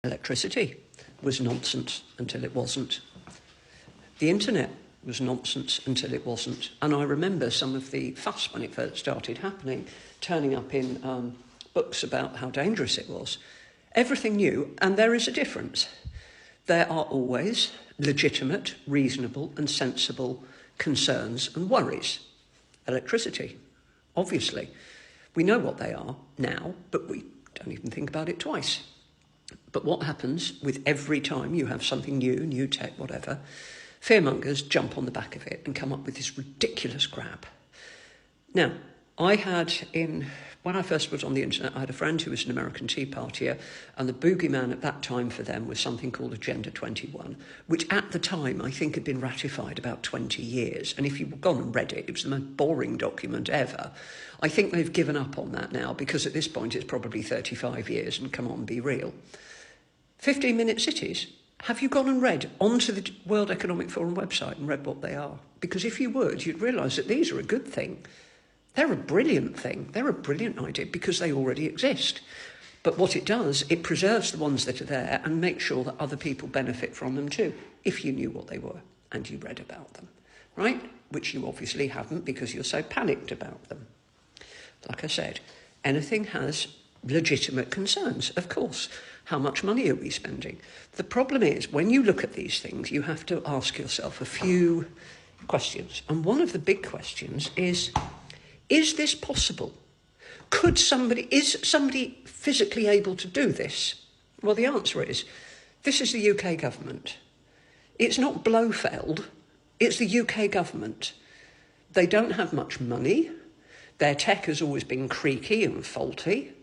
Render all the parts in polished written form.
Electricity was nonsense until it wasn't. The internet was nonsense until it wasn't. And I remember some of the fuss when it first started happening, turning up in books about how dangerous it was. Everything new, and there is a difference. There are always legitimate, reasonable and sensible concerns and worries. Electricity, obviously. We know what they are now, but we don't even think about it twice. But what happens with every time you have something new tech, whatever, fearmongers jump on the back of it and come up with this ridiculous crap. Now, when I first was on the internet, I had a friend who was an American Tea Partier, and the boogeyman at that time for them was something called Agenda 21, which at the time I think had been ratified about 20 years. And if you've gone and read it, it was the most boring document ever. I think they've given up on that now, because at this point it's probably 35 years, and come on, be real. 15-minute cities. Have you gone and read onto the World Economic Forum website and read what they are? Because if you would, you'd realise that these are a good thing. They're a brilliant thing. They're a brilliant idea because they already exist. But what it does, it preserves the ones that are there and makes sure that other people benefit from them too, if you knew what they were and you read about them, right? Which you obviously haven't because you're so panicked about them. Like I said, anything has legitimate concerns, of course. How much money are we spending? The problem is, when you look at these things, you have to ask yourself a few questions. And one of the big questions is this possible? Is somebody physically able to do this? Well, the answer is, this is the UK government. It's not Blofeld, it's the UK government. They don't have much money. Their tech has always been creaky and faulty.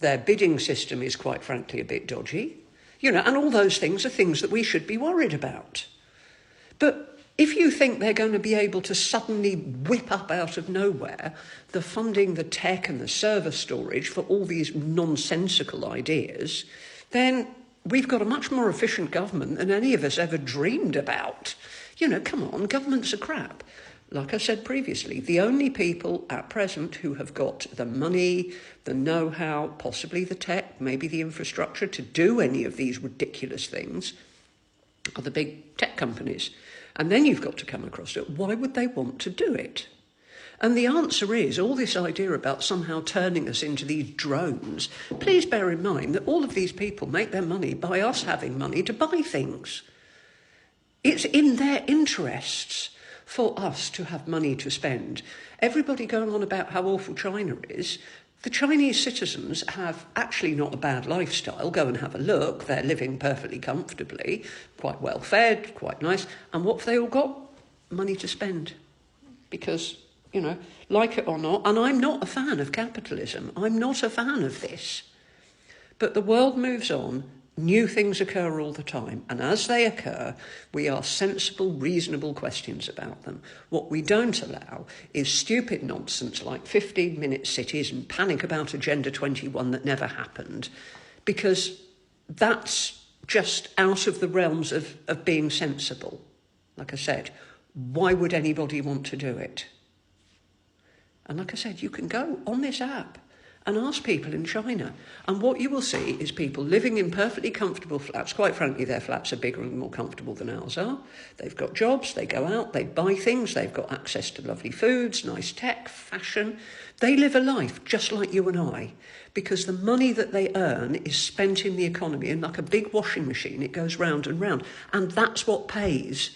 Their bidding system is, quite frankly, a bit dodgy. And all those things are things that we should be worried about. But if you think they're going to be able to suddenly whip up out of nowhere the funding, the tech and the server storage for all these nonsensical ideas, then we've got a much more efficient government than any of us ever dreamed about. Come on, governments are crap. Like I said previously, the only people at present who have got the money, the know-how, possibly the tech, maybe the infrastructure to do any of these ridiculous things are the big tech companies. And then you've got to come across it. Why would they want to do it? And the answer is all this idea about somehow turning us into these drones. Please bear in mind that all of these people make their money by us having money to buy things. It's in their interests for us to have money to spend. Everybody going on about how awful China is. The Chinese citizens have actually not a bad lifestyle. Go and have a look. They're living perfectly comfortably, quite well fed, quite nice. And what have they all got? Money to spend. Because, like it or not, and I'm not a fan of capitalism. I'm not a fan of this. But the world moves on. New things occur all the time, and as they occur, we ask sensible, reasonable questions about them. What we don't allow is stupid nonsense like 15-minute cities and panic about Agenda 21 that never happened, because that's just out of the realms of being sensible. Like I said, why would anybody want to do it? And like I said, you can go on this app and ask people in China. And what you will see is people living in perfectly comfortable flats. Quite frankly, their flats are bigger and more comfortable than ours are. They've got jobs, they go out, they buy things, they've got access to lovely foods, nice tech, fashion. They live a life just like you and I, because the money that they earn is spent in the economy, and like a big washing machine, it goes round and round. And that's what pays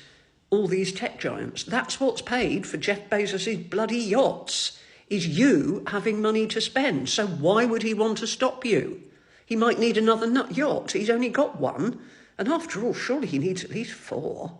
all these tech giants. That's what's paid for Jeff Bezos' bloody yachts. Is you having money to spend. So why would he want to stop you? He might need another yacht. He's only got one. And after all, surely he needs at least 4.